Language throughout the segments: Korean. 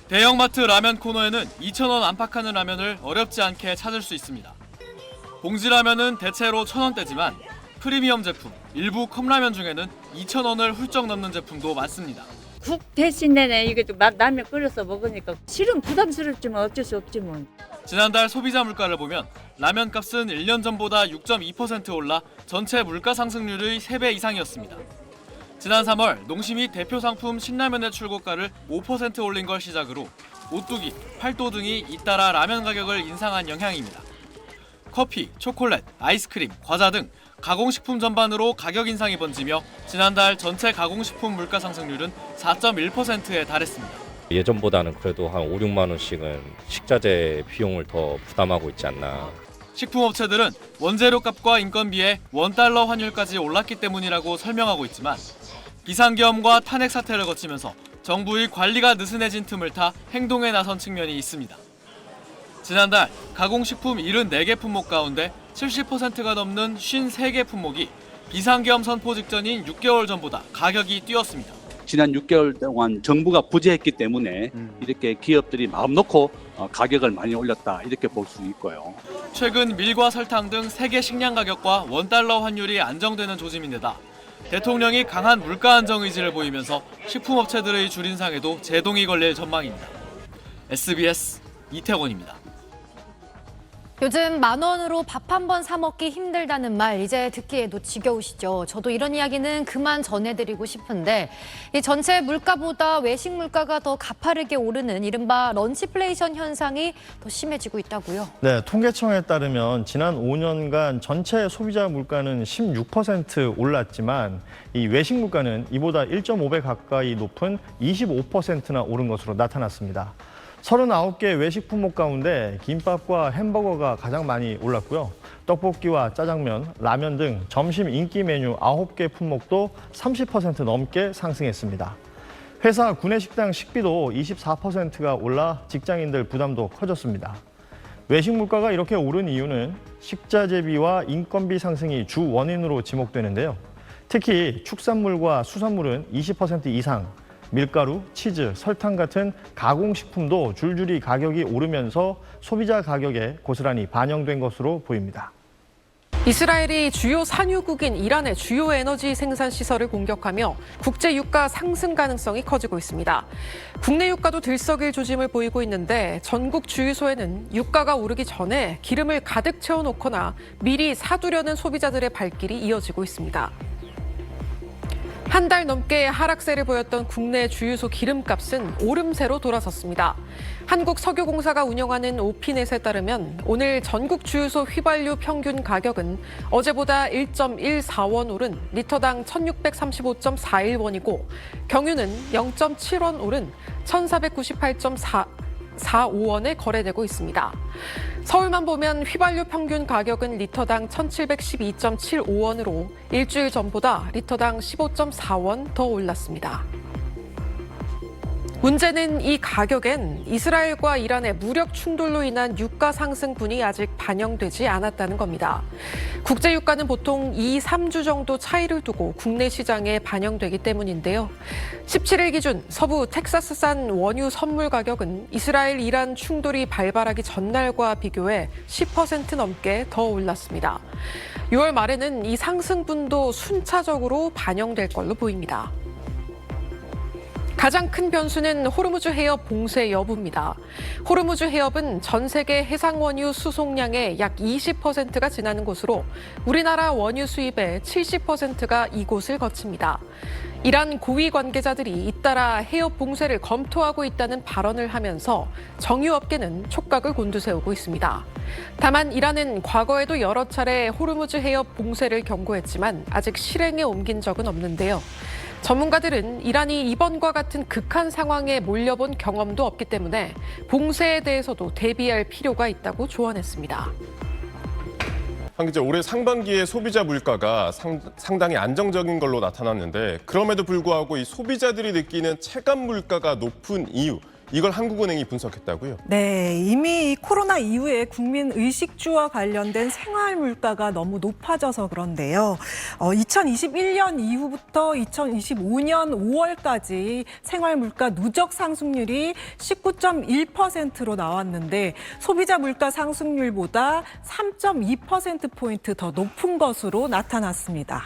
대형마트 라면 코너에는 2,000원 안팎하는 라면을 어렵지 않게 찾을 수 있습니다. 봉지라면은 대체로 1,000원대지만 프리미엄 제품, 일부 컵라면 중에는 2,000원을 훌쩍 넘는 제품도 많습니다. 국 대신에 이게 또 라면 끓여서 먹으니까 실은 부담스럽지만 어쩔 수 없지 뭐. 지난달 소비자 물가를 보면 라면 값은 1년 전보다 6.2% 올라 전체 물가 상승률의 3배 이상이었습니다. 지난 3월 농심이 대표 상품 신라면의 출고가를 5% 올린 걸 시작으로 오뚜기, 팔도 등이 잇따라 라면 가격을 인상한 영향입니다. 커피, 초콜릿, 아이스크림, 과자 등 가공식품 전반으로 가격 인상이 번지며 지난달 전체 가공식품 물가 상승률은 4.1%에 달했습니다. 예전보다는 그래도 한 5, 6만 원씩은 식자재 비용을 더 부담하고 있지 않나. 식품업체들은 원재료 값과 인건비에 $1 환율까지 올랐기 때문이라고 설명하고 있지만 비상계엄과 탄핵 사태를 거치면서 정부의 관리가 느슨해진 틈을 타 행동에 나선 측면이 있습니다. 지난달 가공식품 74개 품목 가운데 70%가 넘는 53개 품목이 비상계엄 선포 직전인 6개월 전보다 가격이 뛰었습니다. 지난 6개월 동안 정부가 부재했기 때문에 이렇게 기업들이 마음 놓고 가격을 많이 올렸다 이렇게 볼 수 있고요. 최근 밀과 설탕 등 세계 식량 가격과 $1 환율이 안정되는 조짐인데다 대통령이 강한 물가 안정 의지를 보이면서 식품업체들의 줄인상에도 제동이 걸릴 전망입니다. SBS 이태곤입니다. 요즘 10,000원으로 밥 한 번 사 먹기 힘들다는 말 이제 듣기에도 지겨우시죠. 저도 이런 이야기는 그만 전해드리고 싶은데 이 전체 물가보다 외식 물가가 더 가파르게 오르는 이른바 런치플레이션 현상이 더 심해지고 있다고요. 네, 통계청에 따르면 지난 5년간 전체 소비자 물가는 16% 올랐지만 이 외식 물가는 이보다 1.5배 가까이 높은 25%나 오른 것으로 나타났습니다. 39개 외식 품목 가운데 김밥과 햄버거가 가장 많이 올랐고요. 떡볶이와 짜장면, 라면 등 점심 인기 메뉴 9개 품목도 30% 넘게 상승했습니다. 회사 구내식당 식비도 24%가 올라 직장인들 부담도 커졌습니다. 외식 물가가 이렇게 오른 이유는 식자재비와 인건비 상승이 주 원인으로 지목되는데요. 특히 축산물과 수산물은 20% 이상, 밀가루, 치즈, 설탕 같은 가공식품도 줄줄이 가격이 오르면서 소비자 가격에 고스란히 반영된 것으로 보입니다. 이스라엘이 주요 산유국인 이란의 주요 에너지 생산 시설을 공격하며 국제 유가 상승 가능성이 커지고 있습니다. 국내 유가도 들썩일 조짐을 보이고 있는데 전국 주유소에는 유가가 오르기 전에 기름을 가득 채워놓거나 미리 사두려는 소비자들의 발길이 이어지고 있습니다. 한 달 넘게 하락세를 보였던 국내 주유소 기름값은 오름세로 돌아섰습니다. 한국석유공사가 운영하는 오피넷에 따르면 오늘 전국 주유소 휘발유 평균 가격은 어제보다 1.14원 오른 리터당 1,635.41원이고 경유는 0.7원 오른 1,498.45원에 거래되고 있습니다. 서울만 보면 휘발유 평균 가격은 리터당 1,712.75원으로 일주일 전보다 리터당 15.4원 더 올랐습니다. 문제는 이 가격엔 이스라엘과 이란의 무력 충돌로 인한 유가 상승분이 아직 반영되지 않았다는 겁니다. 국제 유가는 보통 2, 3주 정도 차이를 두고 국내 시장에 반영되기 때문인데요. 17일 기준 서부 텍사스산 원유 선물 가격은 이스라엘, 이란 충돌이 발발하기 전날과 비교해 10% 넘게 더 올랐습니다. 6월 말에는 이 상승분도 순차적으로 반영될 걸로 보입니다. 가장 큰 변수는 호르무즈 해협 봉쇄 여부입니다. 호르무즈 해협은 전 세계 해상 원유 수송량의 약 20%가 지나는 곳으로 우리나라 원유 수입의 70%가 이곳을 거칩니다. 이란 고위 관계자들이 잇따라 해협 봉쇄를 검토하고 있다는 발언을 하면서 정유업계는 촉각을 곤두세우고 있습니다. 다만 이란은 과거에도 여러 차례 호르무즈 해협 봉쇄를 경고했지만 아직 실행에 옮긴 적은 없는데요. 전문가들은 이란이 이번과 같은 극한 상황에 몰려본 경험도 없기 때문에 봉쇄에 대해서도 대비할 필요가 있다고 조언했습니다. 한 기자, 올해 상반기에 소비자 물가가 상당히 안정적인 걸로 나타났는데 그럼에도 불구하고 이 소비자들이 느끼는 체감 물가가 높은 이유, 이걸 한국은행이 분석했다고요? 네, 이미 이 코로나 이후에 국민 의식주와 관련된 생활 물가가 너무 높아져서 그런데요. 2021년 이후부터 2025년 5월까지 생활 물가 누적 상승률이 19.1%로 나왔는데 소비자 물가 상승률보다 3.2%포인트 더 높은 것으로 나타났습니다.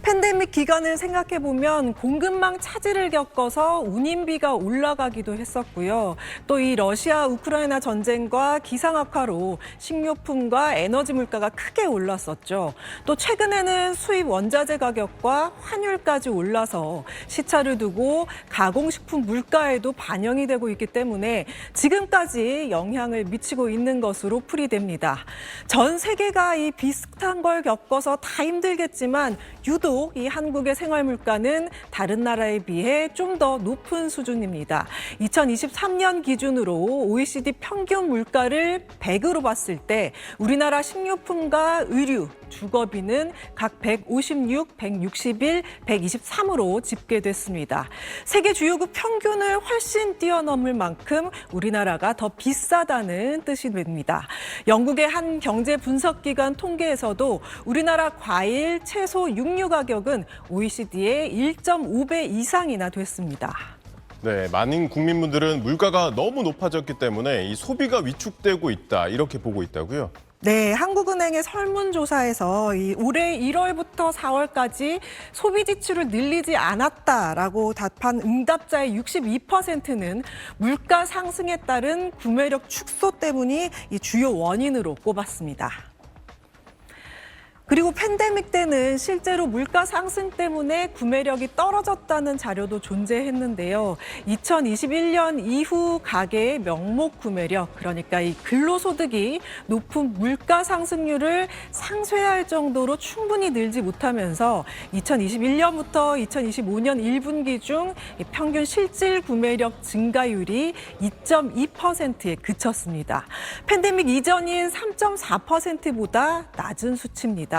팬데믹 기간을 생각해보면 공급망 차질을 겪어서 운임비가 올라가기도 했었고요. 또 이 러시아 우크라이나 전쟁과 기상 악화로 식료품과 에너지 물가가 크게 올랐었죠. 또 최근에는 수입 원자재 가격과 환율까지 올라서 시차를 두고 가공식품 물가에도 반영이 되고 있기 때문에 지금까지 영향을 미치고 있는 것으로 풀이됩니다. 전 세계가 이 비슷한 걸 겪어서 다 힘들겠지만 유독 이 한국의 생활 물가는 다른 나라에 비해 좀 더 높은 수준입니다. 2023년 기준으로 OECD 평균 물가를 100으로 봤을 때 우리나라 식료품과 의류, 주거비는 각 156, 161, 123으로 집계됐습니다. 세계 주요국 평균을 훨씬 뛰어넘을 만큼 우리나라가 더 비싸다는 뜻이 됩니다. 영국의 한 경제 분석기관 통계에서도 우리나라 과일, 채소, 육류 가격은 OECD의 1.5배 이상이나 됐습니다. 네, 많은 국민분들은 물가가 너무 높아졌기 때문에 이 소비가 위축되고 있다 이렇게 보고 있다고요? 네, 한국은행의 설문조사에서 올해 1월부터 4월까지 소비 지출을 늘리지 않았다라고 답한 응답자의 62%는 물가 상승에 따른 구매력 축소 때문이 이 주요 원인으로 꼽았습니다. 그리고 팬데믹 때는 실제로 물가 상승 때문에 구매력이 떨어졌다는 자료도 존재했는데요. 2021년 이후 가계의 명목 구매력, 그러니까 이 근로소득이 높은 물가 상승률을 상쇄할 정도로 충분히 늘지 못하면서 2021년부터 2025년 1분기 중 평균 실질 구매력 증가율이 2.2%에 그쳤습니다. 팬데믹 이전인 3.4%보다 낮은 수치입니다.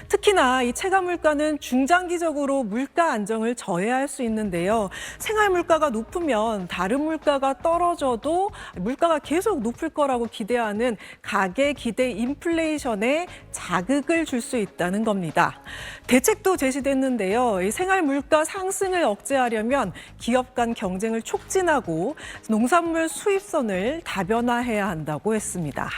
특히나 이 체감 물가는 중장기적으로 물가 안정을 저해할 수 있는데요. 생활 물가가 높으면 다른 물가가 떨어져도 물가가 계속 높을 거라고 기대하는 가계 기대 인플레이션에 자극을 줄 수 있다는 겁니다. 대책도 제시됐는데요. 이 생활 물가 상승을 억제하려면 기업 간 경쟁을 촉진하고 농산물 수입선을 다변화해야 한다고 했습니다.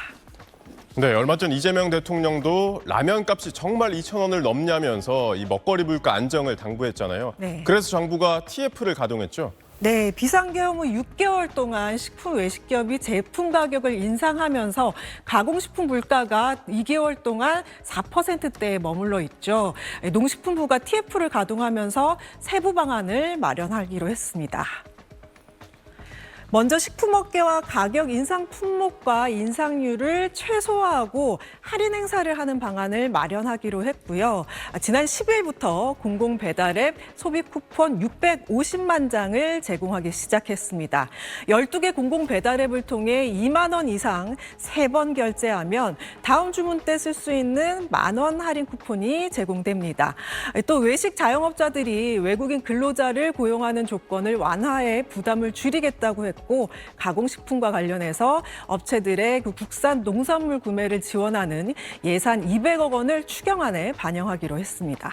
네, 얼마 전 이재명 대통령도 라면 값이 정말 2,000원을 넘냐면서 이 먹거리 물가 안정을 당부했잖아요. 네. 그래서 정부가 TF를 가동했죠. 네, 비상계엄 후 6개월 동안 식품 외식기업이 제품 가격을 인상하면서 가공식품 물가가 2개월 동안 4%대에 머물러 있죠. 농식품부가 TF를 가동하면서 세부 방안을 마련하기로 했습니다. 먼저 식품업계와 가격 인상 품목과 인상률을 최소화하고 할인 행사를 하는 방안을 마련하기로 했고요. 지난 10일부터 공공배달앱 소비 쿠폰 650만 장을 제공하기 시작했습니다. 12개 공공배달앱을 통해 2만 원 이상 3번 결제하면 다음 주문 때 쓸 수 있는 10,000원 할인 쿠폰이 제공됩니다. 또 외식 자영업자들이 외국인 근로자를 고용하는 조건을 완화해 부담을 줄이겠다고 했고 가공식품과 관련해서 업체들의 그 국산 농산물 구매를 지원하는 예산 200억 원을 추경안에 반영하기로 했습니다.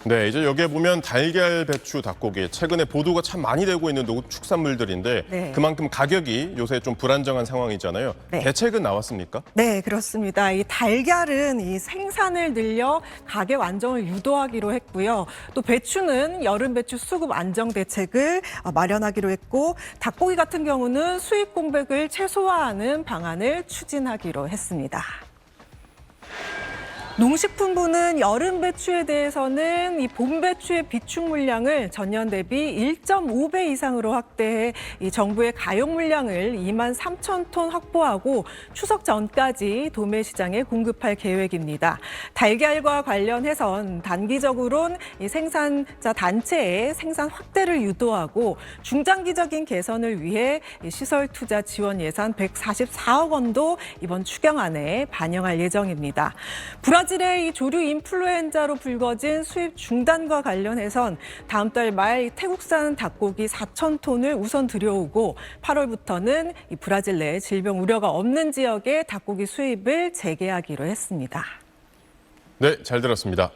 네, 이제 여기에 보면 달걀, 배추, 닭고기 최근에 보도가 참 많이 되고 있는 농축산물들인데 네. 그만큼 가격이 요새 좀 불안정한 상황이잖아요. 네. 대책은 나왔습니까? 네, 그렇습니다. 이 달걀은 이 생산을 늘려 가격 안정을 유도하기로 했고요. 또 배추는 여름 배추 수급 안정 대책을 마련하기로 했고 닭고기 같은 경우는 수입 공백을 최소화하는 방안을 추진하기로 했습니다. 농식품부는 여름 배추에 대해서는 이 봄 배추의 비축 물량을 전년 대비 1.5배 이상으로 확대해 이 정부의 가용 물량을 2만 3천 톤 확보하고 추석 전까지 도매 시장에 공급할 계획입니다. 달걀과 관련해선 단기적으로는 이 생산자 단체의 생산 확대를 유도하고 중장기적인 개선을 위해 시설 투자 지원 예산 144억 원도 이번 추경안에 반영할 예정입니다. 브라질 브라질의 이 조류 인플루엔자로 불거진 수입 중단과 관련해선 다음 달 말 태국산 닭고기 4,000톤을 우선 들여오고 8월부터는 이 브라질 내 질병 우려가 없는 지역의 닭고기 수입을 재개하기로 했습니다. 네, 잘 들었습니다.